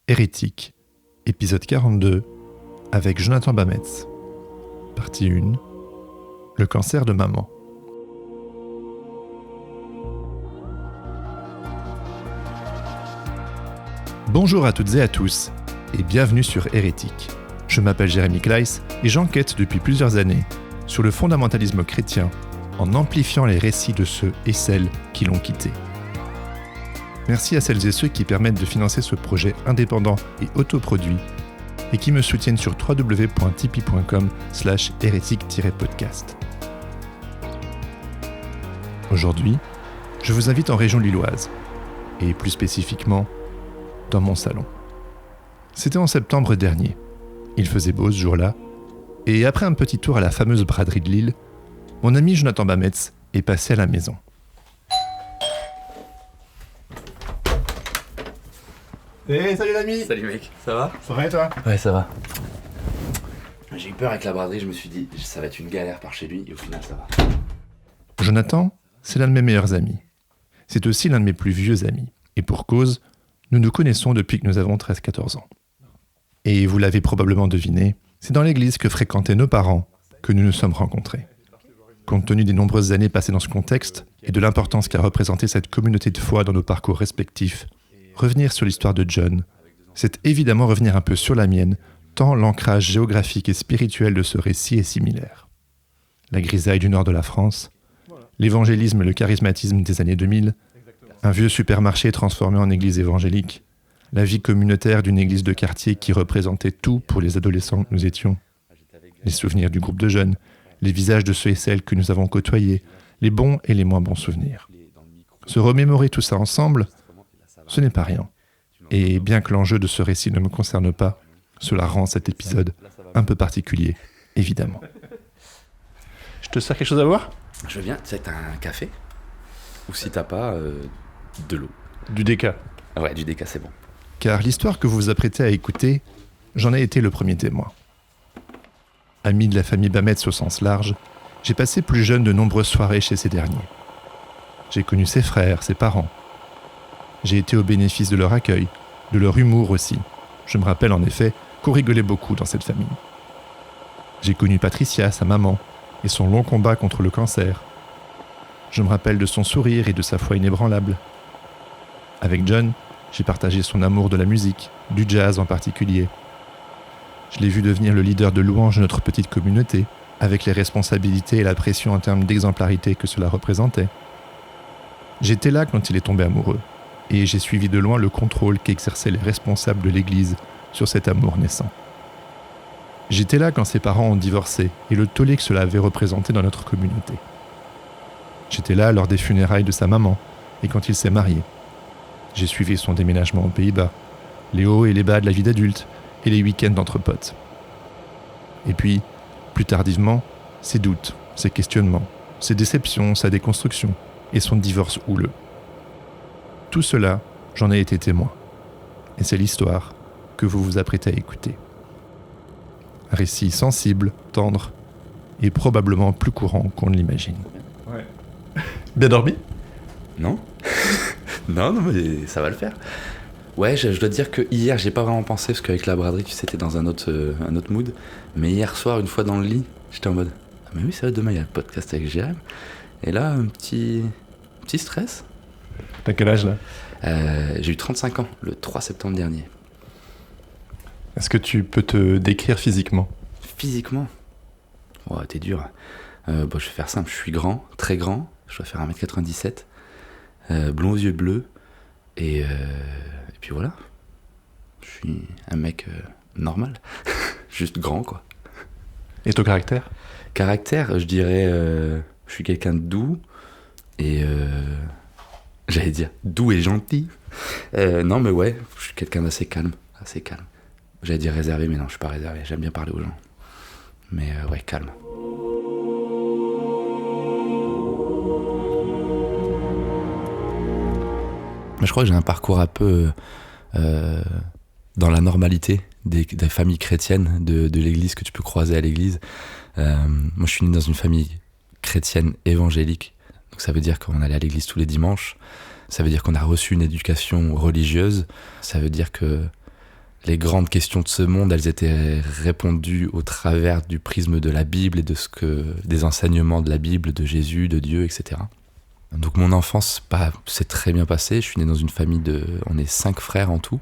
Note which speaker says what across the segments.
Speaker 1: Hérétique, épisode 42, avec Jonathan Bametz. Partie 1, le cancer de maman. Bonjour à toutes et à tous, et bienvenue sur Hérétique. Je m'appelle Jérémy Kleiss et j'enquête depuis plusieurs années sur le fondamentalisme chrétien en amplifiant les récits de ceux et celles qui l'ont quitté. Merci à celles et ceux qui permettent de financer ce projet indépendant et autoproduit et qui me soutiennent sur www.tipeee.com/hérétique-podcast. Aujourd'hui, je vous invite en région lilloise, et plus spécifiquement, dans mon salon. C'était en septembre dernier. Il faisait beau ce jour-là, et après un petit tour à la fameuse braderie de Lille, mon ami Jonathan Bametz est passé à la maison. Hey, salut l'ami!
Speaker 2: Salut mec, ça va?
Speaker 1: Ça va et toi?
Speaker 2: Ouais, ça va. J'ai eu peur avec la braderie, je me suis dit ça va être une galère par chez lui, et au final ça va.
Speaker 1: Jonathan, c'est l'un de mes meilleurs amis. C'est aussi l'un de mes plus vieux amis. Et pour cause, nous nous connaissons depuis que nous avons 13-14 ans. Et vous l'avez probablement deviné, c'est dans l'église que fréquentaient nos parents que nous nous sommes rencontrés. Compte tenu des nombreuses années passées dans ce contexte et de l'importance qu'a représenté cette communauté de foi dans nos parcours respectifs, revenir sur l'histoire de John, c'est évidemment revenir un peu sur la mienne, tant l'ancrage géographique et spirituel de ce récit est similaire. La grisaille du nord de la France, l'évangélisme et le charismatisme des années 2000, un vieux supermarché transformé en église évangélique, la vie communautaire d'une église de quartier qui représentait tout pour les adolescents que nous étions, les souvenirs du groupe de jeunes, les visages de ceux et celles que nous avons côtoyés, les bons et les moins bons souvenirs. Se remémorer tout ça ensemble, ce n'est pas rien. Et bien que l'enjeu de ce récit ne me concerne pas, cela rend cet épisode un peu particulier, évidemment. Je te sers quelque chose à boire ?
Speaker 2: Je veux bien, tu sais, t'as un café? Ou si t'as pas, de l'eau.
Speaker 1: Du déca.
Speaker 2: Ouais, du déca, c'est bon.
Speaker 1: Car l'histoire que vous vous apprêtez à écouter, j'en ai été le premier témoin. Ami de la famille Bametz au sens large, j'ai passé plus jeune de nombreuses soirées chez ces derniers. J'ai connu ses frères, ses parents. J'ai été au bénéfice de leur accueil, de leur humour aussi. Je me rappelle en effet qu'on rigolait beaucoup dans cette famille. J'ai connu Patricia, sa maman, et son long combat contre le cancer. Je me rappelle de son sourire et de sa foi inébranlable. Avec John, j'ai partagé son amour de la musique, du jazz en particulier. Je l'ai vu devenir le leader de louange de notre petite communauté, avec les responsabilités et la pression en termes d'exemplarité que cela représentait. J'étais là quand il est tombé amoureux, et j'ai suivi de loin le contrôle qu'exerçaient les responsables de l'Église sur cet amour naissant. J'étais là quand ses parents ont divorcé et le tollé que cela avait représenté dans notre communauté. J'étais là lors des funérailles de sa maman et quand il s'est marié. J'ai suivi son déménagement aux Pays-Bas, les hauts et les bas de la vie d'adulte et les week-ends d'entre potes. Et puis, plus tardivement, ses doutes, ses questionnements, ses déceptions, sa déconstruction et son divorce houleux. Tout cela, j'en ai été témoin. Et c'est l'histoire que vous vous apprêtez à écouter. Un récit sensible, tendre et probablement plus courant qu'on ne l'imagine.
Speaker 3: Ouais. Bien dormi ?
Speaker 2: Non? non, mais ça va le faire. Ouais, je dois te dire que hier, j'ai pas vraiment pensé, parce qu'avec la braderie, tu sais, t'es dans un autre mood. Mais hier soir, une fois dans le lit, j'étais en mode ah, mais oui, c'est vrai, demain, il y a le podcast avec Jérém. Et là, un petit stress.
Speaker 3: T'as quel âge là ?
Speaker 2: J'ai eu 35 ans, le 3 septembre dernier.
Speaker 3: Est-ce que tu peux te décrire physiquement ?
Speaker 2: Physiquement? Oh, t'es dur. Je vais faire simple, je suis grand, très grand, je dois faire 1m97, blond aux yeux bleus, et puis voilà. Je suis un mec normal, juste grand quoi.
Speaker 3: Et ton caractère ?
Speaker 2: Caractère, je dirais, je suis quelqu'un de doux, et j'allais dire doux et gentil. Non mais ouais, je suis quelqu'un d'assez calme, assez calme. J'allais dire réservé, mais non, je suis pas réservé, j'aime bien parler aux gens. Mais ouais, calme. Je crois que j'ai un parcours un peu dans la normalité des familles chrétiennes de l'église que tu peux croiser à l'église. Moi, je suis né dans une famille chrétienne évangélique. Donc ça veut dire qu'on allait à l'église tous les dimanches. Ça veut dire qu'on a reçu une éducation religieuse. Ça veut dire que les grandes questions de ce monde, elles étaient répondues au travers du prisme de la Bible et des enseignements de la Bible, de Jésus, de Dieu, etc. Donc mon enfance s'est très bien passée. Je suis né dans une famille on est 5 frères en tout.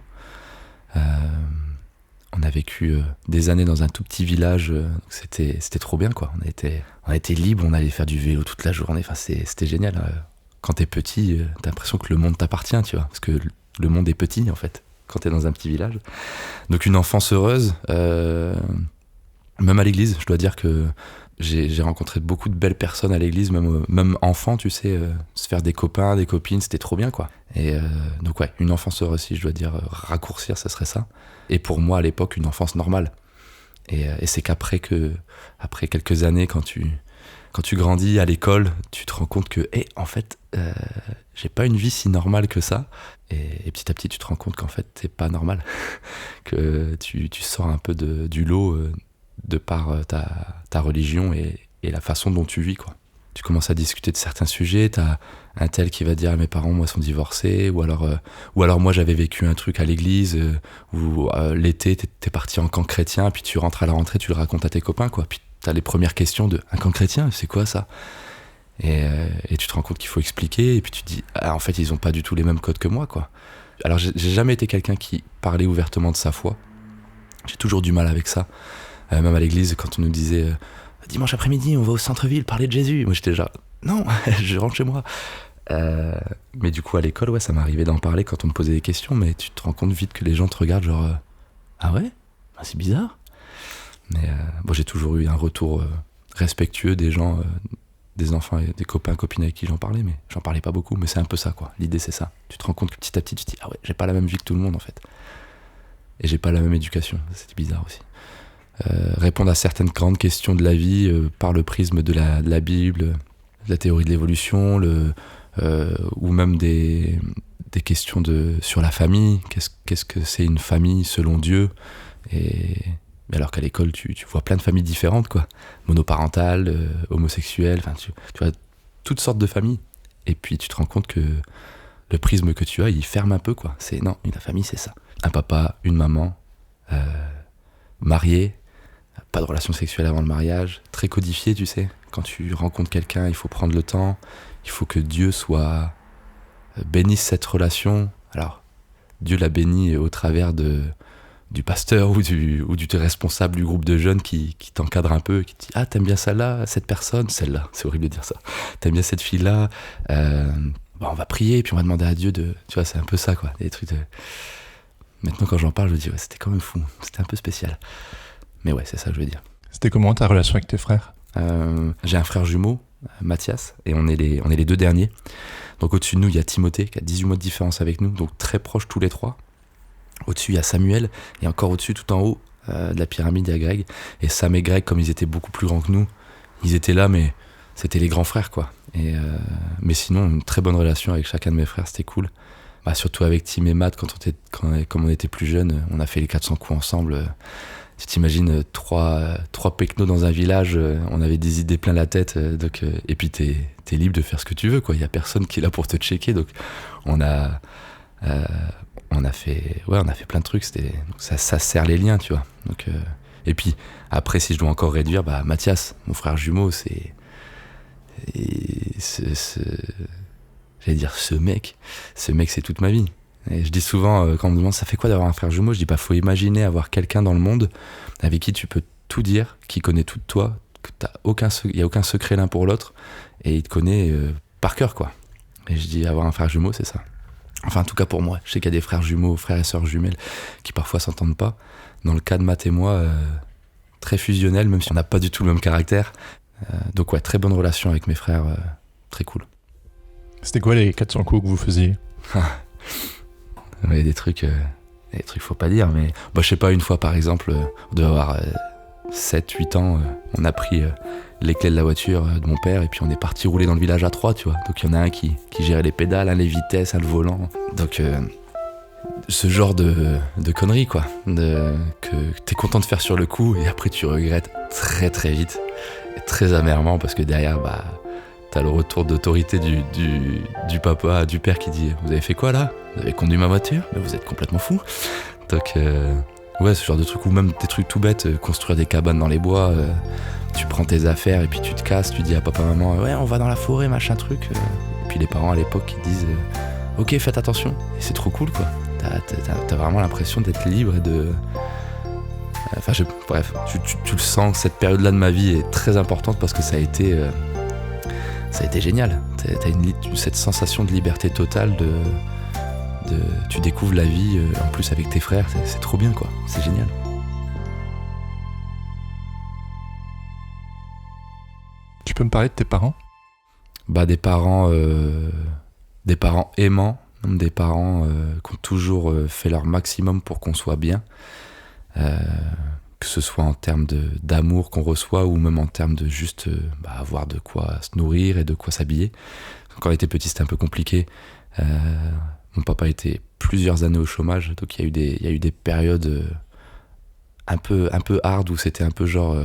Speaker 2: On a vécu des années dans un tout petit village. C'était trop bien, quoi. On était libres, on allait faire du vélo toute la journée. Enfin, c'était génial. Quand t'es petit, t'as l'impression que le monde t'appartient, tu vois. Parce que le monde est petit, en fait, quand t'es dans un petit village. Donc une enfance heureuse. Même à l'église, je dois dire que j'ai rencontré beaucoup de belles personnes à l'église, même enfant, tu sais, se faire des copains, des copines, c'était trop bien, quoi. Et donc ouais, une enfance heureuse, si je dois dire raccourcir, ça serait ça. Et pour moi, à l'époque, une enfance normale. Et c'est qu'après quelques années, quand tu grandis à l'école, tu te rends compte que, en fait, j'ai pas une vie si normale que ça. Et petit à petit, tu te rends compte qu'en fait, c'est pas normal. Que tu sors un peu du lot de par ta religion et la façon dont tu vis, quoi. Tu commences à discuter de certains sujets, t'as un tel qui va dire mes parents moi sont divorcés, ou alors moi j'avais vécu un truc à l'église où l'été t'es parti en camp chrétien, puis tu rentres à la rentrée, tu le racontes à tes copains, quoi. Puis t'as les premières questions de un camp chrétien, c'est quoi ça? Et tu te rends compte qu'il faut expliquer, et puis tu te dis en fait ils ont pas du tout les mêmes codes que moi, quoi. Alors j'ai jamais été quelqu'un qui parlait ouvertement de sa foi, j'ai toujours du mal avec ça. Même à l'église, quand on nous disait dimanche après-midi, on va au centre-ville parler de Jésus. Moi, j'étais déjà non, je rentre chez moi. Mais du coup, à l'école, ouais, ça m'arrivait d'en parler quand on me posait des questions, mais tu te rends compte vite que les gens te regardent genre ah ouais, c'est bizarre. Mais j'ai toujours eu un retour respectueux des gens, des enfants et des copains, copines avec qui j'en parlais, mais j'en parlais pas beaucoup. Mais c'est un peu ça, quoi. L'idée, c'est ça. Tu te rends compte que petit à petit, tu te dis ah ouais, j'ai pas la même vie que tout le monde, en fait. Et j'ai pas la même éducation. C'était bizarre aussi. Répondre à certaines grandes questions de la vie par le prisme de la Bible, de la théorie de l'évolution, ou même des questions sur la famille. Qu'est-ce que c'est une famille selon Dieu? Mais alors qu'à l'école, tu vois plein de familles différentes, quoi. Monoparentales, homosexuelles, enfin, tu vois toutes sortes de familles. Et puis tu te rends compte que le prisme que tu as, il ferme un peu, quoi. Non, une famille, c'est ça. Un papa, une maman, mariés, pas de relation sexuelle avant le mariage, très codifié, tu sais. Quand tu rencontres quelqu'un, il faut prendre le temps, il faut que Dieu bénisse cette relation. Alors, Dieu l'a béni au travers du pasteur ou du responsable du groupe de jeunes qui t'encadre un peu, qui te dit « Ah, t'aimes bien celle-là, cette personne, celle-là », c'est horrible de dire ça. « T'aimes bien cette fille-là, on va prier, puis on va demander à Dieu de... » Tu vois, c'est un peu ça, quoi, des trucs de... Maintenant, quand j'en parle, je me dis « Ouais, c'était quand même fou, c'était un peu spécial. » Mais ouais, c'est ça que je veux dire.
Speaker 3: C'était comment ta relation avec tes frères?
Speaker 2: J'ai un frère jumeau, Mathias, et on est les 2 derniers. Donc au-dessus de nous, il y a Timothée, qui a 18 mois de différence avec nous, donc très proches tous les 3. Au-dessus, il y a Samuel, et encore au-dessus, tout en haut de la pyramide, il y a Greg. Et Sam et Greg, comme ils étaient beaucoup plus grands que nous, ils étaient là, mais c'était les grands frères, quoi. Mais sinon, une très bonne relation avec chacun de mes frères, c'était cool. Surtout avec Tim et Matt, comme on était plus jeunes, on a fait les 400 coups ensemble. Tu t'imagines 3 pecnos dans un village, on avait des idées plein la tête, et puis t'es libre de faire ce que tu veux, quoi. Il y a personne qui est là pour te checker, donc on a fait plein de trucs. Donc ça serre les liens, tu vois. Donc et puis après, si je dois encore réduire, Mathias, mon frère jumeau, j'allais dire ce mec, c'est toute ma vie. Et je dis souvent, quand on me demande ça fait quoi d'avoir un frère jumeau, je dis faut imaginer avoir quelqu'un dans le monde avec qui tu peux tout dire, qui connaît tout de toi, que il y a aucun secret l'un pour l'autre, et il te connaît par cœur, quoi. Et je dis avoir un frère jumeau, c'est ça. Enfin, en tout cas pour moi. Je sais qu'il y a des frères jumeaux, frères et sœurs jumelles, qui parfois s'entendent pas. Dans le cas de Matt et moi, très fusionnel, même si on n'a pas du tout le même caractère. Donc ouais, très bonne relation avec mes frères, très cool.
Speaker 3: C'était quoi les 400 coups que vous faisiez?
Speaker 2: Il y a des trucs faut pas dire, mais je sais pas, une fois par exemple, on devait avoir 7-8 ans, on a pris les clés de la voiture de mon père et puis on est parti rouler dans le village à 3, tu vois. Donc il y en a un qui gérait les pédales, un les vitesses, un le volant. Donc ce genre de conneries, quoi, que t'es content de faire sur le coup et après tu regrettes très très vite, et très amèrement, parce que derrière, t'as le retour d'autorité du père qui dit « Vous avez fait quoi là ? Vous avez conduit ma voiture ? Mais vous êtes complètement fou !» Donc Ouais, ce genre de truc, ou même des trucs tout bêtes, construire des cabanes dans les bois, tu prends tes affaires et puis tu te casses, tu dis à papa, maman, ouais, on va dans la forêt, machin truc. Et puis les parents à l'époque, ils disent, ok, faites attention. Et c'est trop cool, quoi. T'as vraiment l'impression d'être libre et de... Enfin, bref, tu le sens, cette période-là de ma vie est très importante parce que ça a été génial. T'as cette sensation de liberté totale, tu découvres la vie en plus avec tes frères, c'est trop bien, quoi. C'est génial.
Speaker 3: Tu peux me parler de tes parents ?
Speaker 2: Bah, des parents aimants, des parents qui ont toujours fait leur maximum pour qu'on soit bien. Que ce soit en termes d'amour qu'on reçoit ou même en termes de juste avoir de quoi se nourrir et de quoi s'habiller. Quand on était petit, c'était un peu compliqué. Mon papa était plusieurs années au chômage, donc il y a eu des périodes un peu hard où c'était un peu genre...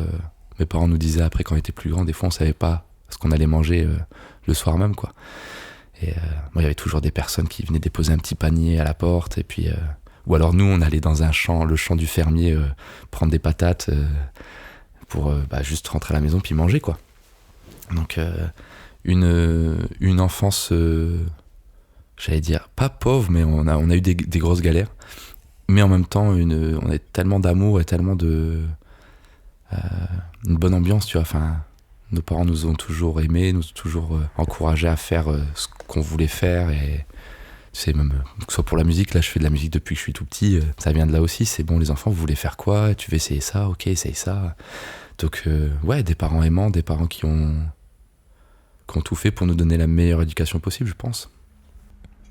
Speaker 2: mes parents nous disaient après, quand on était plus grands, des fois on savait pas ce qu'on allait manger le soir même, quoi. Et moi, il y avait toujours des personnes qui venaient déposer un petit panier à la porte, et puis... Ou alors nous, on allait dans un champ, le champ du fermier, prendre des patates pour juste rentrer à la maison puis manger, quoi. Donc une enfance, j'allais dire, pas pauvre, mais on a eu des grosses galères. Mais en même temps, on a tellement d'amour et tellement de... une bonne ambiance, tu vois. Enfin, nos parents nous ont toujours aimés, nous ont toujours encouragés à faire ce qu'on voulait faire. Et tu sais, même que ce soit pour la musique, là je fais de la musique depuis que je suis tout petit, ça vient de là aussi. C'est bon, les enfants, vous voulez faire quoi? Tu veux essayer ça? Ok, essaye ça. Donc ouais, des parents aimants, des parents qui ont tout fait pour nous donner la meilleure éducation possible, je pense.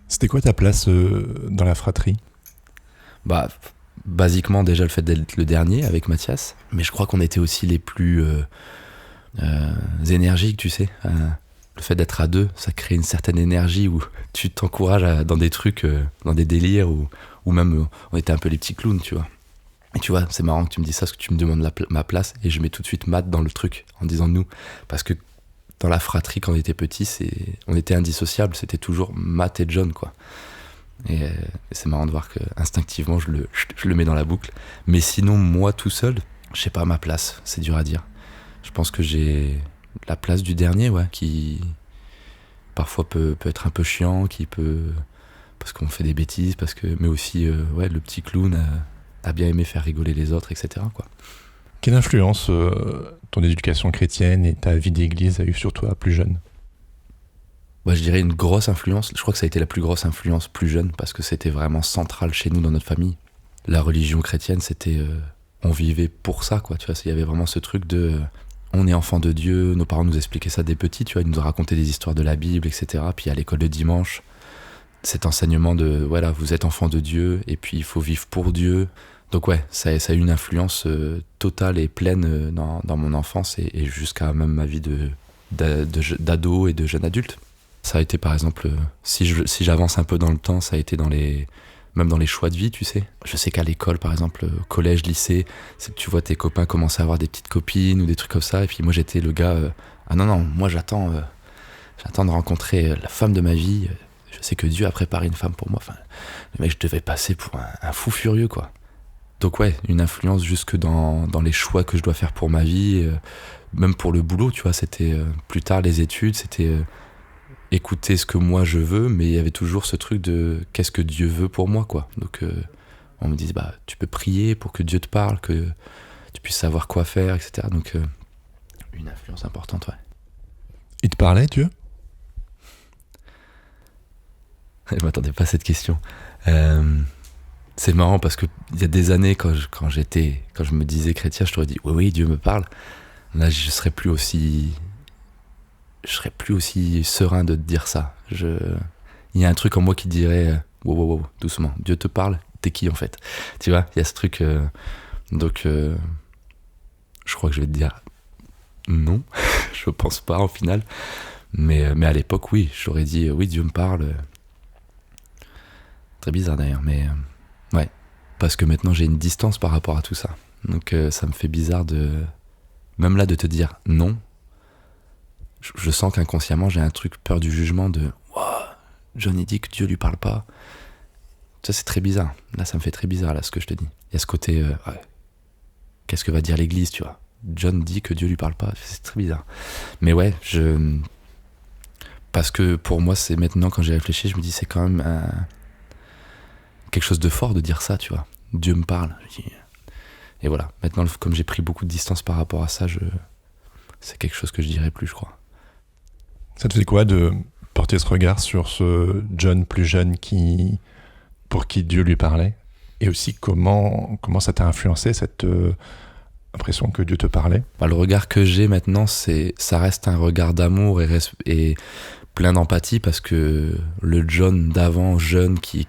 Speaker 3: C'était quoi ta place dans la fratrie?
Speaker 2: Bah, basiquement déjà le fait d'être le dernier avec Mathias, mais je crois qu'on était aussi les plus énergiques, tu sais. Le fait d'être à deux, ça crée une certaine énergie où tu t'encourages dans des trucs, dans des délires, ou même on était un peu les petits clowns, tu vois. Et tu vois, c'est marrant que tu me dises ça, parce que tu me demandes ma place, et je mets tout de suite Matt dans le truc, en disant nous. Parce que dans la fratrie, quand on était petits, on était indissociables, c'était toujours Matt et John, quoi. Et c'est marrant de voir que instinctivement, je le mets dans la boucle. Mais sinon, moi tout seul, je sais pas ma place, c'est dur à dire. Je pense que j'ai la place du dernier, ouais, qui parfois peut être un peu chiant, parce qu'on fait des bêtises, mais aussi ouais, le petit clown a bien aimé faire rigoler les autres, etc., quoi.
Speaker 3: Quelle influence ton éducation chrétienne et ta vie d'église a eu sur toi plus jeune?
Speaker 2: Ouais, je dirais une grosse influence. Je crois que ça a été la plus grosse influence plus jeune, parce que c'était vraiment central chez nous dans notre famille. La religion chrétienne, c'était on vivait pour ça, quoi. Tu vois, il y avait vraiment ce truc de on est enfant de Dieu. Nos parents nous expliquaient ça dès petits, tu vois, ils nous ont raconté des histoires de la Bible, etc. Puis à l'école le dimanche, cet enseignement de voilà, vous êtes enfant de Dieu et puis il faut vivre pour Dieu. Donc ouais, ça a eu une influence totale et pleine dans mon enfance et jusqu'à même ma vie d'ado et de jeune adulte. Ça a été par exemple, si j'avance un peu dans le temps, ça a été même dans les choix de vie, tu sais. Je sais qu'à l'école, par exemple, collège, lycée, tu vois tes copains commencer à avoir des petites copines ou des trucs comme ça, et puis moi j'étais le gars, ah non, moi j'attends de rencontrer la femme de ma vie, je sais que Dieu a préparé une femme pour moi, enfin, le mec, je devais passer pour un fou furieux, quoi. Donc ouais, une influence jusque dans les choix que je dois faire pour ma vie, même pour le boulot, tu vois, c'était plus tard les études, c'était écouter ce que moi je veux, mais il y avait toujours ce truc de qu'est-ce que Dieu veut pour moi, quoi. Donc on me disait, bah tu peux prier pour que Dieu te parle, que tu puisses savoir quoi faire, etc. Donc une influence importante, ouais.
Speaker 3: Il te parlait, Dieu?
Speaker 2: Je m'attendais pas à cette question. C'est marrant parce que il y a des années, quand je me disais chrétien, je t'aurais dit oui, Dieu me parle. Là, je serais plus aussi serein de te dire ça. Il y a un truc en moi qui dirait wow, doucement, Dieu te parle, t'es qui en fait? Tu vois, il y a ce truc. Donc, je crois que je vais te dire non, je pense pas en final. Mais à l'époque, oui, j'aurais dit oui, Dieu me parle. Très bizarre d'ailleurs, mais ouais, parce que maintenant j'ai une distance par rapport à tout ça. Donc ça me fait bizarre même là de te dire non. Je sens qu'inconsciemment j'ai un truc peur du jugement de wow, John il dit que Dieu lui parle pas. Ça, c'est très bizarre. Là, ça me fait très bizarre, là, ce que je te dis. Il y a ce côté, ouais, qu'est-ce que va dire l'Église, tu vois. John dit que Dieu lui parle pas, c'est très bizarre. Mais ouais, parce que pour moi, c'est maintenant, quand j'ai réfléchi, je me dis, c'est quand même quelque chose de fort de dire ça, tu vois. Dieu me parle. Et voilà, maintenant, comme j'ai pris beaucoup de distance par rapport à ça, c'est quelque chose que je dirais plus, je crois.
Speaker 3: Ça te fait quoi de porter ce regard sur ce John plus jeune pour qui Dieu lui parlait? Et aussi, comment ça t'a influencé, cette impression que Dieu te parlait?
Speaker 2: Le regard que j'ai maintenant, ça reste un regard d'amour et plein d'empathie, parce que le John d'avant, jeune, qui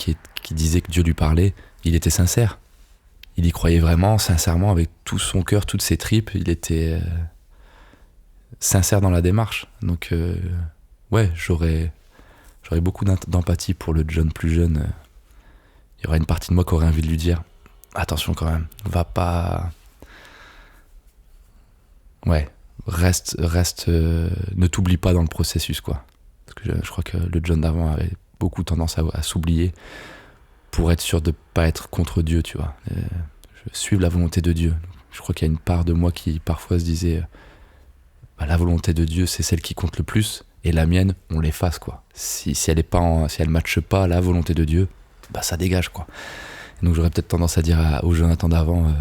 Speaker 2: disait que Dieu lui parlait, il était sincère. Il y croyait vraiment, sincèrement, avec tout son cœur, toutes ses tripes. Il était sincère dans la démarche. Donc, ouais, j'aurais beaucoup d'empathie pour le John plus jeune. Il y aurait une partie de moi qui aurait envie de lui dire « Attention quand même, va pas... Ouais, reste ne t'oublie pas dans le processus, quoi. » Parce que je crois que le John d'avant avait beaucoup tendance à s'oublier pour être sûr de pas être contre Dieu, tu vois. Suivre la volonté de Dieu. Je crois qu'il y a une part de moi qui parfois se disait la volonté de Dieu, c'est celle qui compte le plus, et la mienne, on l'efface, quoi. Si elle matche pas la volonté de Dieu, ça dégage, quoi. Et donc j'aurais peut-être tendance à dire au Jonathan d'avant,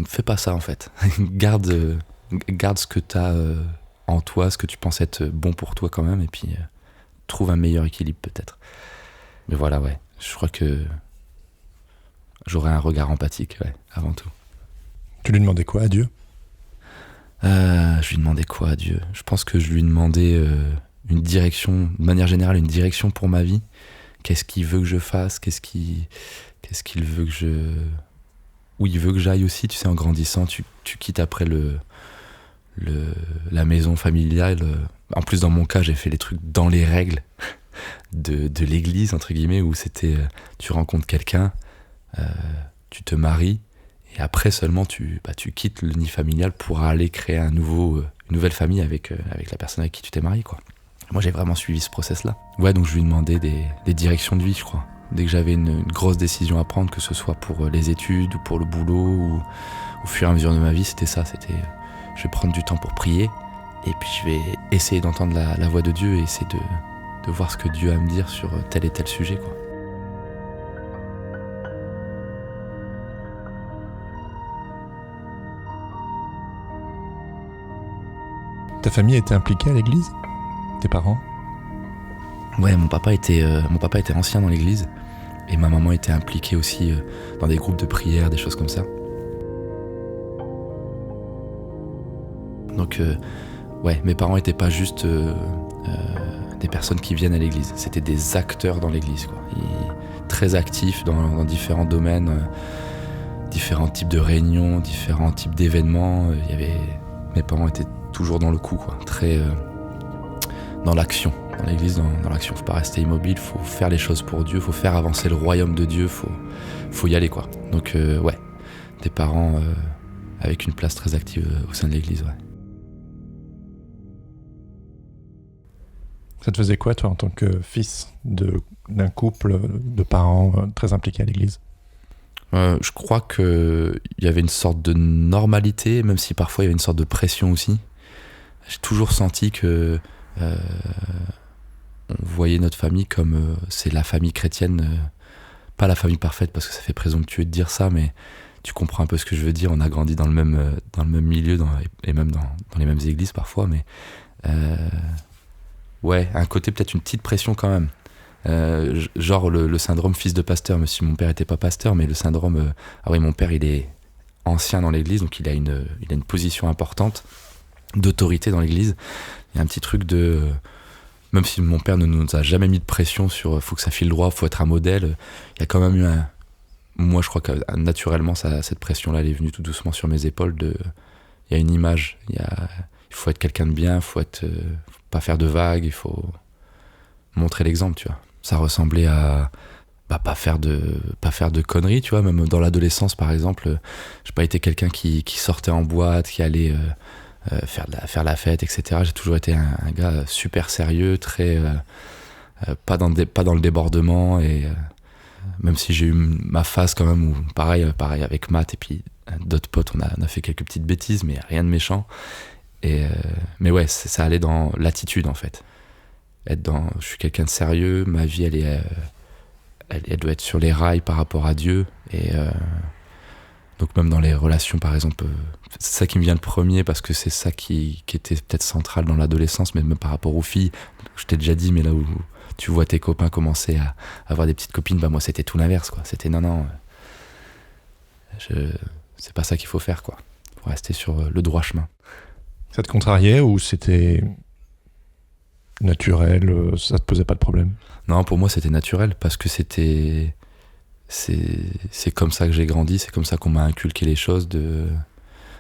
Speaker 2: fais pas ça en fait. garde ce que t'as en toi, ce que tu penses être bon pour toi quand même, et puis trouve un meilleur équilibre peut-être. Mais voilà, ouais, je crois que j'aurais un regard empathique, ouais, avant tout.
Speaker 3: Tu lui demandais quoi à Dieu?
Speaker 2: Je lui demandais quoi à Dieu? Je pense que je lui demandais une direction, de manière générale, une direction pour ma vie. Qu'est-ce qu'il veut que je fasse? Qu'est-ce qu'il veut que où il veut que j'aille aussi, tu sais, en grandissant, tu quittes après la maison familiale. En plus, dans mon cas, j'ai fait les trucs dans les règles de l'église, entre guillemets, où c'était, tu rencontres quelqu'un, tu te maries, et après seulement tu quittes le nid familial pour aller créer une nouvelle famille avec la personne avec qui tu t'es marié, quoi. Moi, j'ai vraiment suivi ce process-là. Ouais, donc je lui demandais des directions de vie, je crois. Dès que j'avais une grosse décision à prendre, que ce soit pour les études ou pour le boulot, ou au fur et à mesure de ma vie, c'était ça. C'était, je vais prendre du temps pour prier, et puis je vais essayer d'entendre la voix de Dieu et essayer de voir ce que Dieu a à me dire sur tel et tel sujet, quoi.
Speaker 3: Ta famille était impliquée à l'église? Tes parents?
Speaker 2: Ouais, mon papa était ancien dans l'église, et ma maman était impliquée aussi dans des groupes de prière, des choses comme ça. Donc, ouais, mes parents n'étaient pas juste des personnes qui viennent à l'église, c'était des acteurs dans l'église, quoi. Très actifs dans différents domaines, différents types de réunions, différents types d'événements. Mes parents étaient toujours dans le coup, quoi. Très dans l'action. Dans l'église, dans l'action, faut pas rester immobile, faut faire les choses pour Dieu, faut faire avancer le royaume de Dieu, faut y aller, quoi. Donc ouais, des parents avec une place très active au sein de l'église, ouais.
Speaker 3: Ça te faisait quoi, toi, en tant que fils d'un couple de parents très impliqués à l'église?
Speaker 2: Je crois qu'il y avait une sorte de normalité, même si parfois il y avait une sorte de pression aussi. J'ai toujours senti que on voyait notre famille comme c'est la famille chrétienne, pas la famille parfaite parce que ça fait présomptueux de dire ça, mais tu comprends un peu ce que je veux dire. On a grandi dans le même milieu et même dans les mêmes églises parfois, mais ouais, un côté peut-être une petite pression quand même. Genre le syndrome fils de pasteur, même si mon père était pas pasteur, mais le syndrome ah oui, mon père il est ancien dans l'église, donc il a une position importante d'autorité dans l'église. Il y a un petit truc de même si mon père ne nous a jamais mis de pression sur faut que ça file droit, faut être un modèle, il y a quand même eu moi je crois que naturellement cette pression là elle est venue tout doucement sur mes épaules. Il y a une image, il faut être quelqu'un de bien, faut pas faire de vagues, il faut montrer l'exemple, tu vois. Ça ressemblait à pas faire de conneries, tu vois. Même dans l'adolescence, par exemple, j'ai pas été quelqu'un qui sortait en boîte, qui allait faire la fête, etc. J'ai toujours été un gars super sérieux, très pas dans le débordement, et même si j'ai eu ma phase quand même où pareil avec Matt et puis d'autres potes, on a fait quelques petites bêtises, mais rien de méchant. Mais ouais, ça allait dans l'attitude en fait. Je suis quelqu'un de sérieux, ma vie elle doit être sur les rails par rapport à Dieu. Et donc même dans les relations par exemple, c'est ça qui me vient le premier parce que c'est ça qui était peut-être central dans l'adolescence, même par rapport aux filles. Je t'ai déjà dit, mais là où tu vois tes copains commencer à avoir des petites copines, bah moi c'était tout l'inverse quoi. C'était non, c'est pas ça qu'il faut faire quoi. Faut rester sur le droit chemin.
Speaker 3: Ça te contrariait ou c'était naturel, ça te posait pas de problème?
Speaker 2: Non, pour moi c'était naturel parce que c'est comme ça que j'ai grandi, c'est comme ça qu'on m'a inculqué les choses.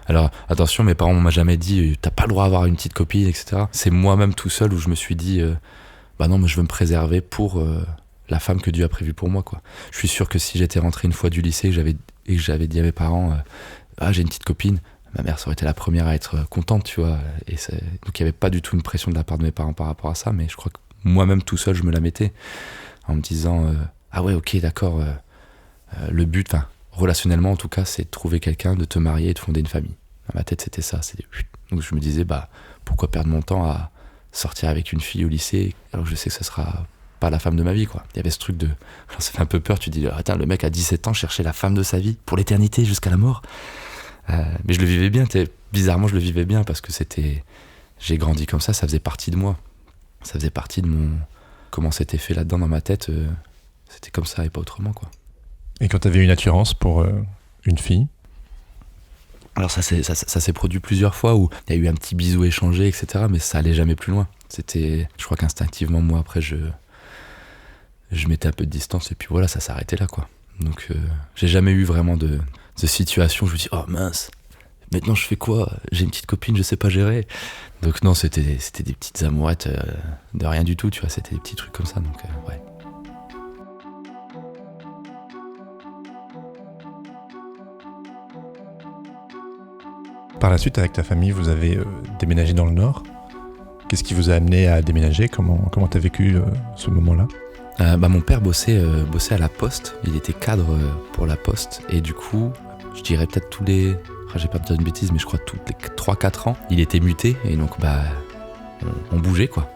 Speaker 2: Alors attention, mes parents m'ont jamais dit t'as pas le droit d'avoir une petite copine, etc. C'est moi-même tout seul où je me suis dit bah non, mais je veux me préserver pour la femme que Dieu a prévue pour moi quoi. Je suis sûr que si j'étais rentré une fois du lycée et que j'avais dit à mes parents j'ai une petite copine, ma mère ça aurait été la première à être contente, tu vois. Donc il y avait pas du tout une pression de la part de mes parents par rapport à ça, mais je crois que moi-même tout seul je me la mettais en me disant ah ouais ok d'accord, le but, relationnellement en tout cas, c'est de trouver quelqu'un, de te marier et de fonder une famille. Dans ma tête c'était ça. Donc je me disais pourquoi perdre mon temps à sortir avec une fille au lycée alors que je sais que ce sera pas la femme de ma vie quoi. Il y avait ce truc alors ça fait un peu peur, tu te dis attends, le mec à 17 ans cherchait la femme de sa vie pour l'éternité jusqu'à la mort. Mais je le vivais bien, bizarrement je le vivais bien parce que j'ai grandi comme ça faisait partie de moi. Ça faisait partie de comment c'était fait là-dedans dans ma tête, c'était comme ça et pas autrement quoi.
Speaker 3: Et quand t'avais une attirance pour une fille?
Speaker 2: Alors ça s'est produit plusieurs fois où il y a eu un petit bisou échangé, etc. Mais ça allait jamais plus loin. Je crois qu'instinctivement, moi, après, je mettais un peu de distance et puis voilà, ça s'arrêtait là, quoi. Donc j'ai jamais eu vraiment de situation où je me dis, oh mince, maintenant je fais quoi? J'ai une petite copine, je sais pas gérer. Donc non, c'était des petites amourettes de rien du tout, tu vois, c'était des petits trucs comme ça, donc ouais.
Speaker 3: Par la suite, avec ta famille, vous avez déménagé dans le Nord. Qu'est-ce qui vous a amené à déménager? Comment t'as vécu ce moment-là?
Speaker 2: Mon père bossait à la Poste. Il était cadre pour la Poste. Et du coup, je dirais peut-être j'ai pas de bêtises, mais je crois toutes les 3-4 ans, il était muté. Et donc, on bougeait, quoi.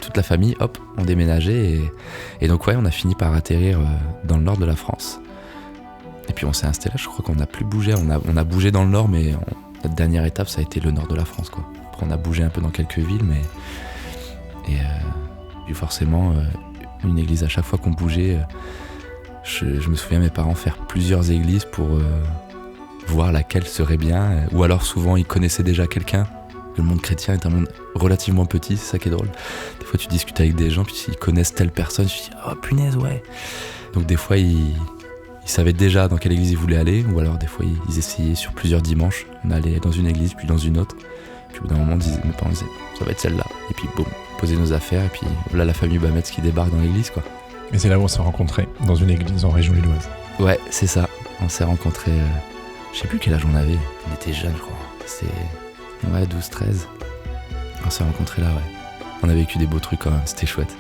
Speaker 2: Toute la famille, hop, on déménageait. Et donc, ouais, on a fini par atterrir dans le nord de la France. Et puis, on s'est installé. Je crois qu'on n'a plus bougé. On a bougé dans le nord, mais notre dernière étape, ça a été le nord de la France, quoi. Après, on a bougé un peu dans quelques villes, mais... Et forcément, une église, à chaque fois qu'on bougeait, je me souviens mes parents faire plusieurs églises pour voir laquelle serait bien. Ou alors, souvent, ils connaissaient déjà quelqu'un. Le monde chrétien est un monde relativement petit, c'est ça qui est drôle. Des fois, tu discutes avec des gens, puis ils connaissent telle personne, tu te dis « Oh, punaise, ouais !» Donc, des fois, ils savaient déjà dans quelle église ils voulaient aller, ou alors des fois ils essayaient sur plusieurs dimanches. On allait dans une église, puis dans une autre. Puis au bout d'un moment, mes parents disaient ça va être celle-là. Et puis boum, poser nos affaires, et puis voilà la famille Bametz qui débarque dans l'église, quoi.
Speaker 3: Et c'est là où on s'est rencontrés, dans une église en région lilloise.
Speaker 2: Ouais, c'est ça. On s'est rencontrés, je sais plus quel âge on avait. On était jeunes, je crois. C'était 12, 13. On s'est rencontrés là, ouais. On a vécu des beaux trucs quand même, c'était chouette.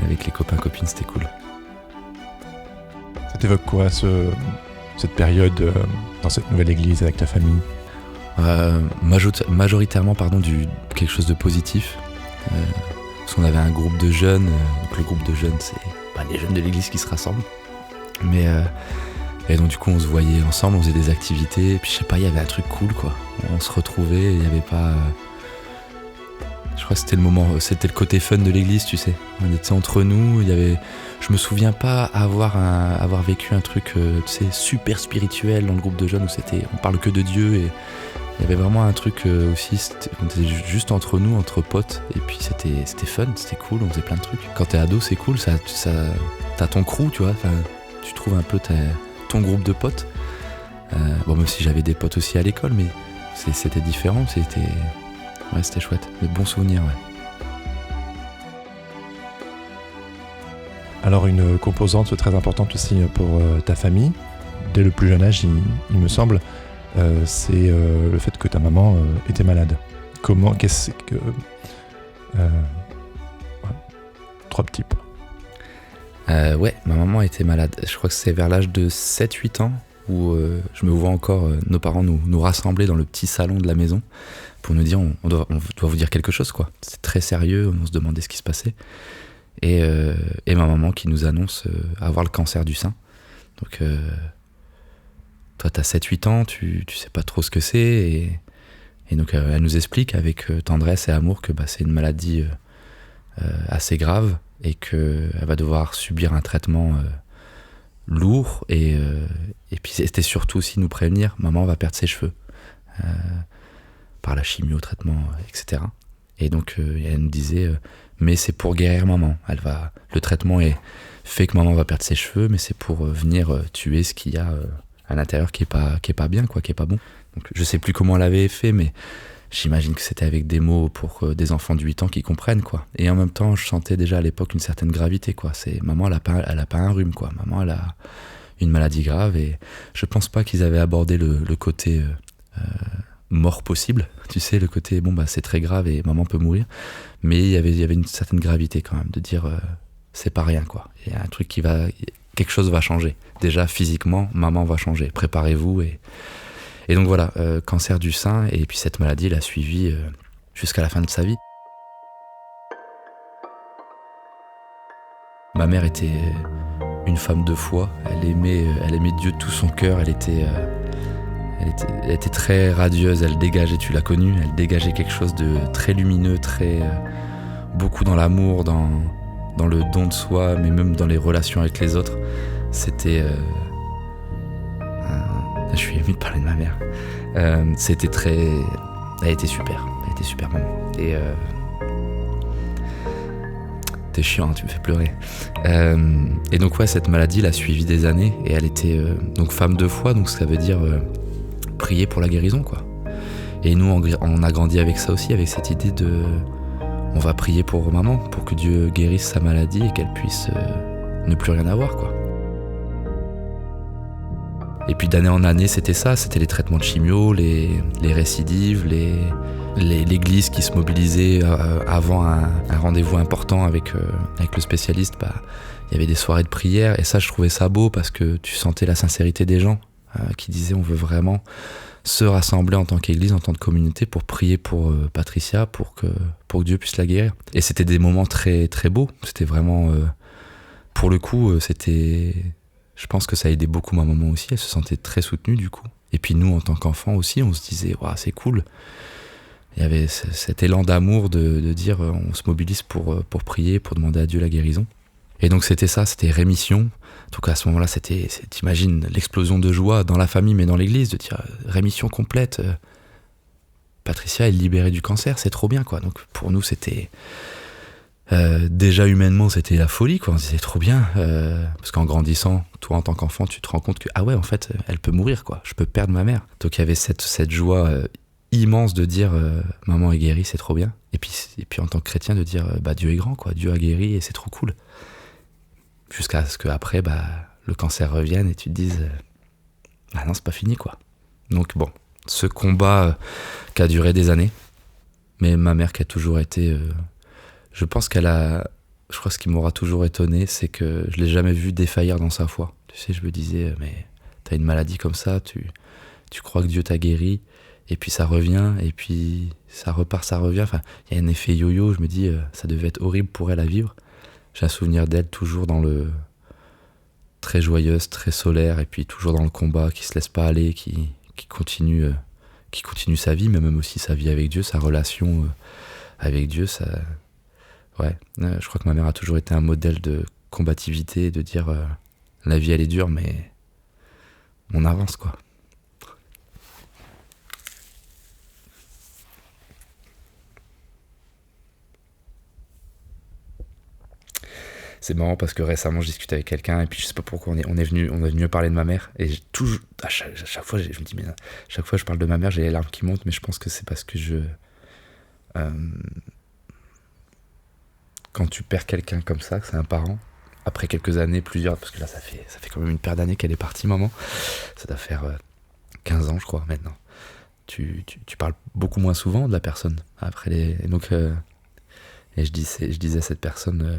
Speaker 2: Avec les copains, copines, c'était cool.
Speaker 3: Ça t'évoque quoi, cette période dans cette nouvelle église avec ta famille?
Speaker 2: Majoritairement, quelque chose de positif. Parce qu'on avait un groupe de jeunes. Donc le groupe de jeunes, c'est les jeunes de l'église qui se rassemblent. Et donc du coup, on se voyait ensemble, on faisait des activités. Et puis je sais pas, il y avait un truc cool, quoi. On se retrouvait, il y avait pas... Je crois que c'était le côté fun de l'église, tu sais. On était entre nous, je me souviens pas avoir vécu un truc, tu sais, super spirituel dans le groupe de jeunes où on parle que de Dieu, et il y avait vraiment un truc aussi, on était juste entre nous, entre potes, et puis c'était fun, c'était cool, on faisait plein de trucs. Quand t'es ado, c'est cool, t'as ton crew, tu vois, tu trouves un peu ton groupe de potes. Même si j'avais des potes aussi à l'école, mais c'était différent, c'était chouette, des bons souvenirs, ouais.
Speaker 3: Alors une composante très importante aussi pour ta famille, dès le plus jeune âge, il me semble, c'est le fait que ta maman était malade. Qu'est-ce que... 3 petits points.
Speaker 2: Ouais, ma maman était malade. Je crois que c'est vers l'âge de 7-8 ans où je me vois encore nos parents nous rassembler dans le petit salon de la maison pour nous dire on doit vous dire quelque chose, quoi. C'est très sérieux, on se demandait ce qui se passait. Et ma maman qui nous annonce avoir le cancer du sein. Donc toi t'as 7-8 ans, tu sais pas trop ce que c'est et donc elle nous explique avec tendresse et amour que c'est une maladie assez grave et qu'elle va devoir subir un traitement lourd et puis c'était surtout aussi nous prévenir, maman va perdre ses cheveux par la chimio, traitement, etc. Et donc elle nous disait mais c'est pour guérir maman, le traitement fait que maman va perdre ses cheveux, mais c'est pour venir tuer ce qu'il y a à l'intérieur qui est pas bien, quoi, qui est pas bon. Donc je sais plus comment elle avait fait, mais j'imagine que c'était avec des mots pour des enfants de 8 ans qui comprennent, quoi. Et en même temps, je sentais déjà à l'époque une certaine gravité, quoi. C'est maman, elle a pas un rhume, quoi. Maman, elle a une maladie grave et je pense pas qu'ils avaient abordé le côté mort possible. Tu sais, le côté c'est très grave et maman peut mourir. Mais il y avait une certaine gravité quand même de dire c'est pas rien, quoi. Il y a un truc quelque chose va changer. Déjà physiquement, maman va changer. Préparez-vous et donc voilà, cancer du sein, et puis cette maladie l'a suivi jusqu'à la fin de sa vie. Ma mère était une femme de foi, elle aimait Dieu de tout son cœur, elle était très radieuse, elle dégageait, tu l'as connue, elle dégageait quelque chose de très lumineux, beaucoup dans l'amour, dans le don de soi, mais même dans les relations avec les autres. C'était... je suis ému de parler de ma mère. C'était très... Elle était super maman. Et... T'es chiant, tu me fais pleurer. Et donc ouais, cette maladie l'a suivie des années, et elle était donc femme de foi, donc ça veut dire prier pour la guérison, quoi. Et nous, on a grandi avec ça aussi, avec cette idée de... On va prier pour maman, pour que Dieu guérisse sa maladie et qu'elle puisse ne plus rien avoir, quoi. Et puis d'année en année, c'était ça, c'était les traitements de chimio, les récidives, l'église qui se mobilisait avant un rendez-vous important avec le spécialiste. Il y avait des soirées de prière, et ça, je trouvais ça beau parce que tu sentais la sincérité des gens qui disaient on veut vraiment se rassembler en tant qu'église, en tant que communauté, pour prier pour Patricia, pour que Dieu puisse la guérir. Et c'était des moments très, très beaux. C'était vraiment... pour le coup, c'était... Je pense que ça a aidé beaucoup ma maman aussi. Elle se sentait très soutenue, du coup. Et puis nous, en tant qu'enfants aussi, on se disait « Waouh, c'est cool !» Il y avait cet élan d'amour de dire on se mobilise pour prier, pour demander à Dieu la guérison. Et donc c'était ça, c'était rémission. En tout cas, à ce moment-là, t'imagines l'explosion de joie dans la famille, mais dans l'église, de dire rémission complète. Patricia est libérée du cancer, c'est trop bien, quoi. Donc pour nous, c'était... déjà humainement, c'était la folie, quoi. On se disait trop bien. Parce qu'en grandissant, toi en tant qu'enfant, tu te rends compte que, ah ouais, en fait, elle peut mourir, quoi. Je peux perdre ma mère. Donc il y avait cette joie immense de dire maman est guérie, c'est trop bien. Et puis en tant que chrétien, de dire Dieu est grand, quoi. Dieu a guéri et c'est trop cool. Jusqu'à ce qu'après, le cancer revienne et tu te dises non, c'est pas fini, quoi. Donc bon, ce combat qui a duré des années, mais ma mère qui a toujours été... je pense je crois ce qui m'aura toujours étonné, c'est que je l'ai jamais vue défaillir dans sa foi. Tu sais, je me disais, mais t'as une maladie comme ça, tu crois que Dieu t'a guéri, et puis ça revient, et puis ça repart, ça revient. Enfin, il y a un effet yo-yo, je me dis, ça devait être horrible pour elle à vivre. J'ai un souvenir d'elle toujours dans le... très joyeuse, très solaire, et puis toujours dans le combat, qui se laisse pas aller, qui continue sa vie, mais même aussi sa vie avec Dieu, sa relation avec Dieu, ça... Ouais, je crois que ma mère a toujours été un modèle de combativité, de dire la vie elle est dure, mais on avance, quoi. C'est marrant parce que récemment je discutais avec quelqu'un et puis je sais pas pourquoi on est venu parler de ma mère, et j'ai toujours, à chaque fois je me dis, mais chaque fois je parle de ma mère j'ai les larmes qui montent, mais je pense que c'est parce que quand tu perds quelqu'un comme ça, que c'est un parent, après quelques années, plusieurs, parce que là ça fait quand même une paire d'années qu'elle est partie, maman, ça doit faire 15 ans je crois maintenant, tu parles beaucoup moins souvent de la personne après et donc et je disais à cette personne,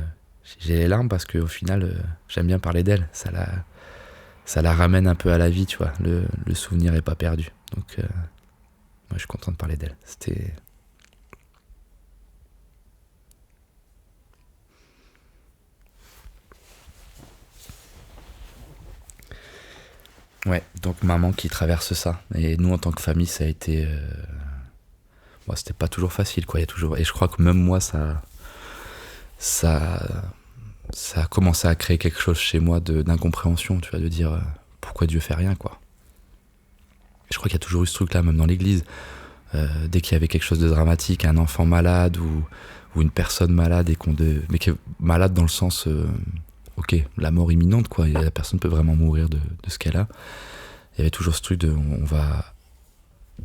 Speaker 2: j'ai les larmes parce qu'au final, j'aime bien parler d'elle. Ça la ramène un peu à la vie, tu vois. Le souvenir est pas perdu. Donc, moi, je suis content de parler d'elle. C'était... Ouais, donc maman qui traverse ça. Et nous, en tant que famille, ça a été... Bon, c'était pas toujours facile, quoi. Il y a toujours... Et je crois que même moi, ça a commencé à créer quelque chose chez moi d'incompréhension, tu vois, de dire pourquoi Dieu fait rien, quoi. Et je crois qu'il y a toujours eu ce truc-là, même dans l'église. Dès qu'il y avait quelque chose de dramatique, un enfant malade ou une personne malade, mais qui est malade dans le sens... ok, la mort imminente, quoi, et la personne peut vraiment mourir de ce qu'elle a. Il y avait toujours ce truc de on va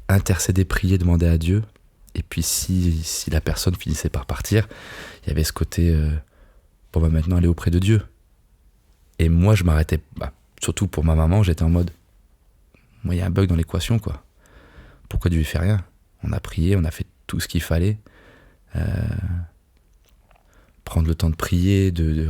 Speaker 2: intercéder, prier, demander à Dieu, et puis si la personne finissait par partir, il y avait ce côté bon bah maintenant aller auprès de Dieu. Et moi je m'arrêtais, surtout pour ma maman, j'étais en mode moi il y a un bug dans l'équation, quoi. Pourquoi Dieu fait rien? On a prié, on a fait tout ce qu'il fallait, prendre le temps de prier, de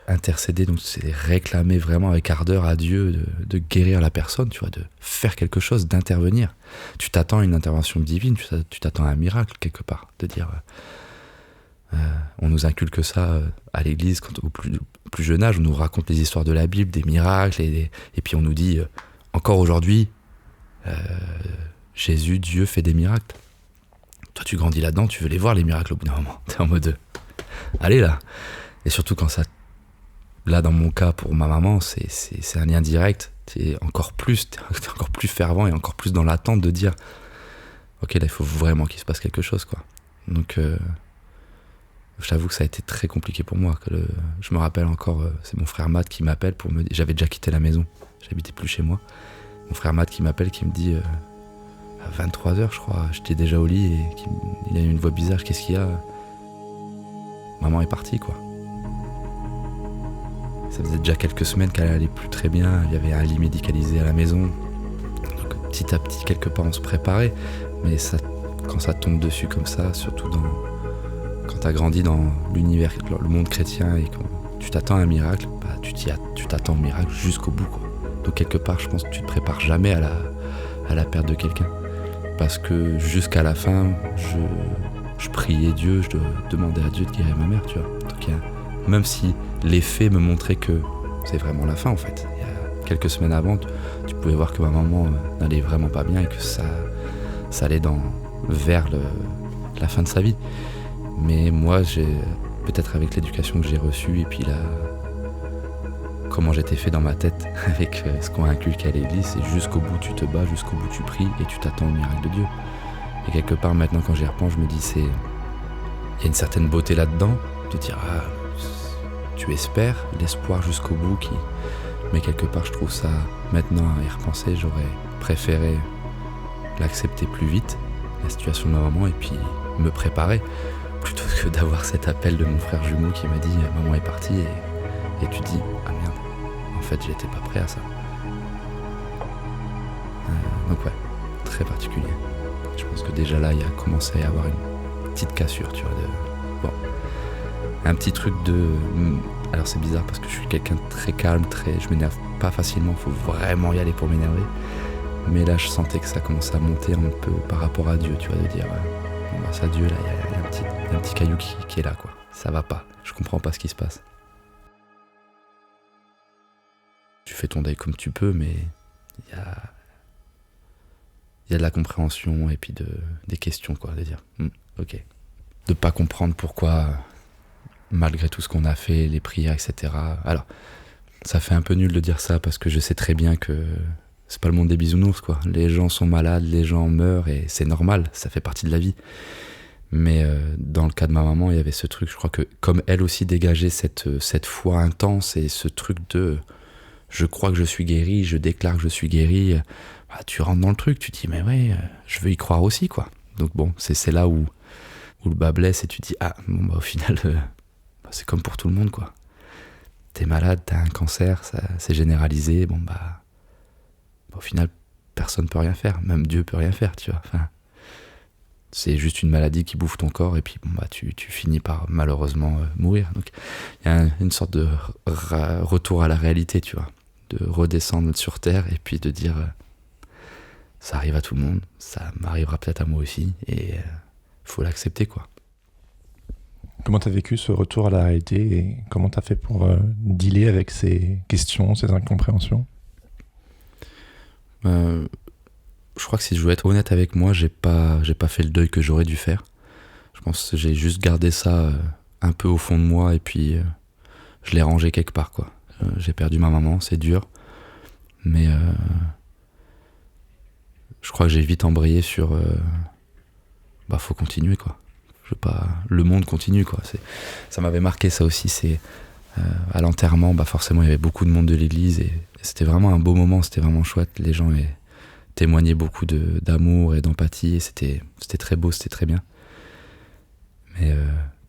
Speaker 2: intercéder, donc c'est réclamer vraiment avec ardeur à Dieu de guérir la personne, tu vois, de faire quelque chose, d'intervenir. Tu t'attends à une intervention divine, tu t'attends à un miracle quelque part, de dire on nous inculque ça à l'église au plus jeune âge, on nous raconte les histoires de la Bible, des miracles, et puis on nous dit encore aujourd'hui Jésus, Dieu fait des miracles. Toi tu grandis là-dedans, tu veux les voir les miracles au bout d'un moment, t'es en mode allez là. Et surtout quand ça, là dans mon cas pour ma maman, c'est un lien direct, t'es encore plus fervent et encore plus dans l'attente de dire ok là il faut vraiment qu'il se passe quelque chose, quoi. Donc je t'avoue que ça a été très compliqué pour moi. Je me rappelle encore, c'est mon frère Matt qui m'appelle pour me dire, j'avais déjà quitté la maison, j'habitais plus chez moi. Mon frère Matt qui m'appelle, qui me dit à 23h je crois, j'étais déjà au lit et il a eu une voix bizarre, qu'est-ce qu'il y a? Maman est partie, quoi. Ça faisait déjà quelques semaines qu'elle allait plus très bien, il y avait un lit médicalisé à la maison. Donc petit à petit, quelque part, on se préparait. Mais ça, quand ça tombe dessus comme ça, surtout quand t'as grandi dans l'univers, le monde chrétien, et quand tu t'attends à un miracle, tu t'attends au miracle jusqu'au bout, quoi. Donc quelque part, je pense que tu te prépares jamais à la perte de quelqu'un. Parce que jusqu'à la fin, je priais Dieu, je demandais à Dieu de guérir ma mère, tu vois. Donc même si les faits me montraient que c'est vraiment la fin, en fait. Il y a quelques semaines avant, tu pouvais voir que ma maman n'allait vraiment pas bien et que ça allait vers la fin de sa vie. Mais moi, peut-être avec l'éducation que j'ai reçue et puis comment j'étais fait dans ma tête avec ce qu'on a inculqué à l'église, c'est jusqu'au bout tu te bats, jusqu'au bout tu pries et tu t'attends au miracle de Dieu. Et quelque part maintenant quand j'y repense, je me dis il y a une certaine beauté là-dedans, de dire tu espères, l'espoir jusqu'au bout mais quelque part je trouve ça, maintenant à y repenser, j'aurais préféré l'accepter plus vite, la situation de ma maman, et puis me préparer, plutôt que d'avoir cet appel de mon frère jumeau qui m'a dit maman est partie, et tu dis ah merde, en fait j'étais pas prêt à ça. Donc ouais, très particulier. Je pense que déjà là il y a commencé à y avoir une petite cassure, tu vois, un petit truc alors c'est bizarre parce que je suis quelqu'un de très calme, je m'énerve pas facilement, faut vraiment y aller pour m'énerver. Mais là je sentais que ça commençait à monter un peu par rapport à Dieu, tu vois, de dire bon bah ça Dieu là, il y a un petit caillou qui est là, quoi. Ça va pas, je comprends pas ce qui se passe. Tu fais ton deuil comme tu peux, mais il y a de la compréhension et puis des questions, quoi, de dire ok. De pas comprendre pourquoi, malgré tout ce qu'on a fait, les prières, etc. Alors, ça fait un peu nul de dire ça parce que je sais très bien que c'est pas le monde des bisounours, quoi. Les gens sont malades, les gens meurent et c'est normal, ça fait partie de la vie. Mais dans le cas de ma maman, il y avait ce truc, je crois que comme elle aussi dégageait cette foi intense et ce truc de je crois que je suis guéri, je déclare que je suis guéri, tu rentres dans le truc, tu te dis mais ouais, je veux y croire aussi, quoi. Donc bon, c'est là où le bas blesse et tu te dis au final c'est comme pour tout le monde, quoi. T'es malade, t'as un cancer, c'est généralisé, au final personne peut rien faire, même Dieu peut rien faire, tu vois. Enfin, c'est juste une maladie qui bouffe ton corps et puis bon, bah, tu finis par malheureusement mourir. Donc il y a une sorte de retour à la réalité, tu vois, de redescendre sur Terre et puis de dire ça arrive à tout le monde, ça m'arrivera peut-être à moi aussi et faut l'accepter, quoi.
Speaker 3: Comment t'as vécu ce retour à la réalité et comment t'as fait pour dealer avec ces questions, ces incompréhensions?
Speaker 2: Je crois que si je veux être honnête avec moi, j'ai pas fait le deuil que j'aurais dû faire. Je pense que j'ai juste gardé ça un peu au fond de moi et puis je l'ai rangé quelque part, quoi. J'ai perdu ma maman, c'est dur, mais je crois que j'ai vite embrayé sur faut continuer, quoi. Le monde continue, quoi. Ça m'avait marqué, ça aussi. C'est à l'enterrement, forcément il y avait beaucoup de monde de l'église et c'était vraiment un beau moment, c'était vraiment chouette. Les gens témoignaient beaucoup d'amour et d'empathie et c'était très beau, c'était très bien. Mais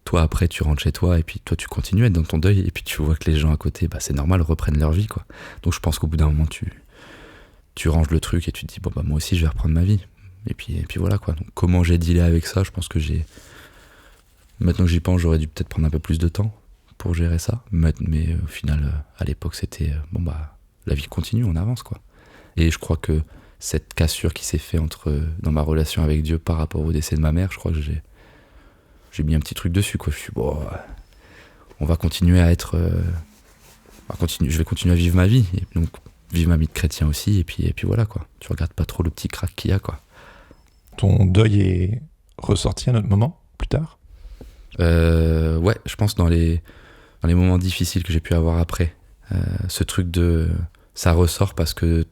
Speaker 2: toi après tu rentres chez toi et puis toi tu continues à être dans ton deuil et puis tu vois que les gens à côté, c'est normal, reprennent leur vie, quoi. Donc je pense qu'au bout d'un moment tu ranges le truc et tu te dis moi aussi je vais reprendre ma vie. Et puis voilà, quoi. Donc comment j'ai dealé avec ça, je pense que maintenant que j'y pense, j'aurais dû peut-être prendre un peu plus de temps pour gérer ça. Mais au final, à l'époque, c'était la vie continue, on avance, quoi. Et je crois que cette cassure qui s'est faite dans ma relation avec Dieu par rapport au décès de ma mère, je crois que j'ai mis un petit truc dessus, quoi. Je suis on va continuer à être... je vais continuer à vivre ma vie. Et donc, vivre ma vie de chrétien aussi. Et puis voilà, quoi. Tu regardes pas trop le petit crack qu'il y a, quoi.
Speaker 3: Ton deuil est ressorti à un autre moment, plus tard?
Speaker 2: Ouais, je pense dans les moments difficiles que j'ai pu avoir après. Ce truc ça ressort parce que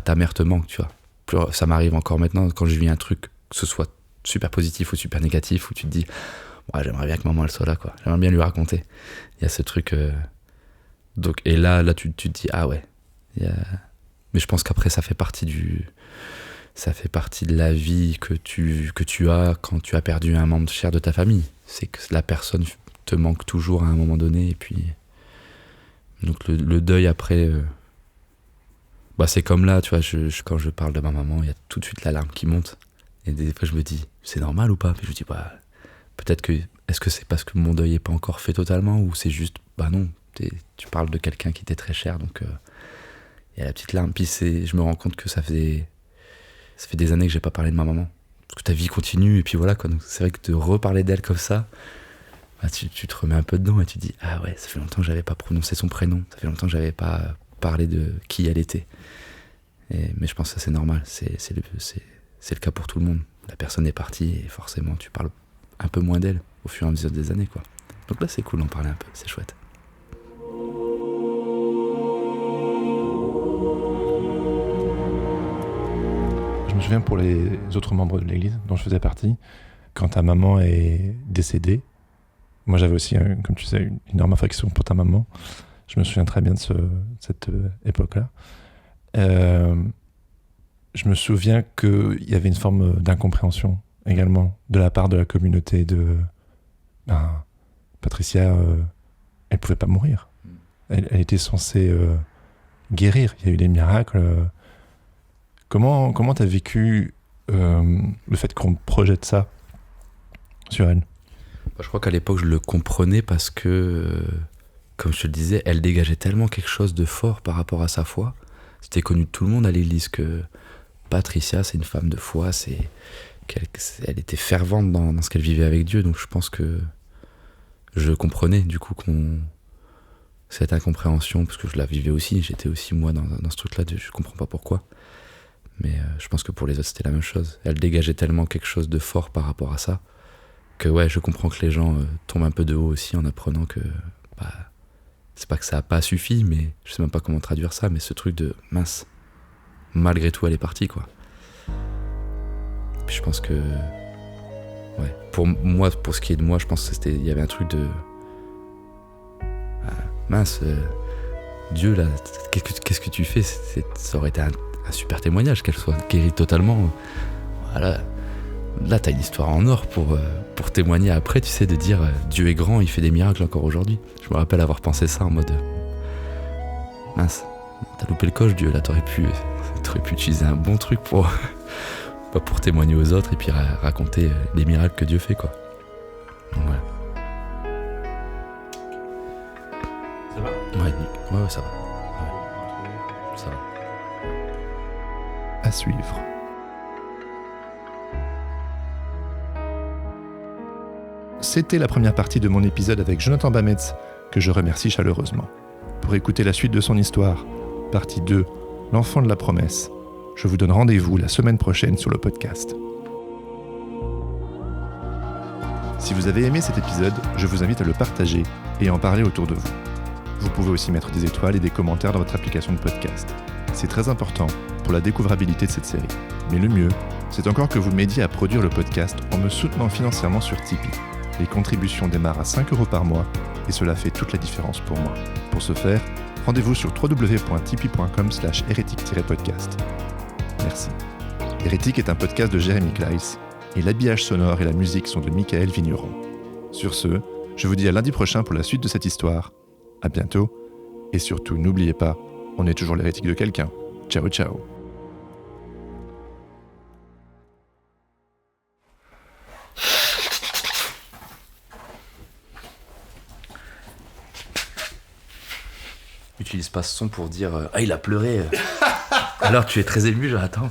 Speaker 2: ta mère te manque, tu vois. Ça m'arrive encore maintenant quand je vis un truc, que ce soit super positif ou super négatif, où tu te dis j'aimerais bien que maman elle soit là, quoi. J'aimerais bien lui raconter. Il y a ce truc. Donc, et là tu te dis ah ouais. Mais je pense qu'après ça fait partie de la vie que tu as quand tu as perdu un membre cher de ta famille. C'est que la personne te manque toujours à un moment donné. Et puis, donc le deuil après, c'est comme là, tu vois, quand je parle de ma maman, il y a tout de suite la larme qui monte. Et des fois, je me dis, c'est normal ou pas? Puis je me dis, peut-être que, est-ce que c'est parce que mon deuil n'est pas encore fait totalement, ou c'est juste, non, tu parles de quelqu'un qui t'est très cher, donc il y a la petite larme. Puis je me rends compte que ça fait des années que j'ai pas parlé de ma maman. Parce que ta vie continue, et puis voilà, quoi. Donc c'est vrai que de reparler d'elle comme ça, tu te remets un peu dedans et tu te dis, ah ouais, ça fait longtemps que j'avais pas prononcé son prénom, ça fait longtemps que j'avais pas parlé de qui elle était. Mais je pense que ça c'est normal, c'est le cas pour tout le monde. La personne est partie et forcément tu parles un peu moins d'elle au fur et à mesure des années, quoi. Donc là c'est cool d'en parler un peu, c'est chouette.
Speaker 3: Je me souviens pour les autres membres de l'église dont je faisais partie, quand ta maman est décédée, moi j'avais aussi, comme tu sais, une énorme affection pour ta maman. Je me souviens très bien de cette époque-là. Je me souviens qu'il y avait une forme d'incompréhension également de la part de la communauté de Patricia. Elle pouvait pas mourir. Elle était censée guérir. Il y a eu des miracles. Comment t'as vécu le fait qu'on projette ça sur elle?
Speaker 2: Je crois qu'à l'époque je le comprenais parce que, comme je te le disais, elle dégageait tellement quelque chose de fort par rapport à sa foi. C'était connu de tout le monde à l'église que Patricia, c'est une femme de foi, elle était fervente dans ce qu'elle vivait avec Dieu. Donc je pense que je comprenais du coup cette incompréhension, parce que je la vivais aussi, j'étais aussi moi dans ce truc-là, je comprends pas pourquoi. Mais je pense que pour les autres c'était la même chose. Elle dégageait tellement quelque chose de fort par rapport à ça, que ouais, je comprends que les gens tombent un peu de haut aussi en apprenant que c'est pas que ça a pas suffi, mais je sais même pas comment traduire ça, mais ce truc de mince, malgré tout elle est partie, quoi. Puis je pense que ouais, pour ce qui est de moi, je pense que il y avait un truc de mince, Dieu là, qu'est-ce que tu fais? Ça aurait été un super témoignage qu'elle soit guérie totalement. Voilà. Là, t'as une histoire en or pour témoigner après, tu sais, de dire Dieu est grand, il fait des miracles encore aujourd'hui. Je me rappelle avoir pensé ça en mode mince, t'as loupé le coche, Dieu, là, t'aurais pu utiliser un bon truc pour pour témoigner aux autres et puis raconter les miracles que Dieu fait, quoi. Donc, voilà.
Speaker 3: Ça va?
Speaker 2: Ouais, ça va. Ouais. Ça va.
Speaker 1: À suivre. C'était la première partie de mon épisode avec Jonathan Bametz, que je remercie chaleureusement. Pour écouter la suite de son histoire, partie 2, l'enfant de la promesse, je vous donne rendez-vous la semaine prochaine sur le podcast. Si vous avez aimé cet épisode, je vous invite à le partager et à en parler autour de vous. Vous pouvez aussi mettre des étoiles et des commentaires dans votre application de podcast. C'est très important pour la découvrabilité de cette série. Mais le mieux, c'est encore que vous m'aidiez à produire le podcast en me soutenant financièrement sur Tipeee. Les contributions démarrent à 5 € par mois et cela fait toute la différence pour moi. Pour ce faire, rendez-vous sur www.tipeee.com/hérétique-podcast. Merci. Hérétique est un podcast de Jérémy Kleiss et l'habillage sonore et la musique sont de Michael Vigneron. Sur ce, je vous dis à lundi prochain pour la suite de cette histoire. À bientôt et surtout n'oubliez pas, on est toujours l'hérétique de quelqu'un. Ciao ciao.
Speaker 2: Utilise pas ce son pour dire ah il a pleuré. Alors tu es très ému, Jonathan.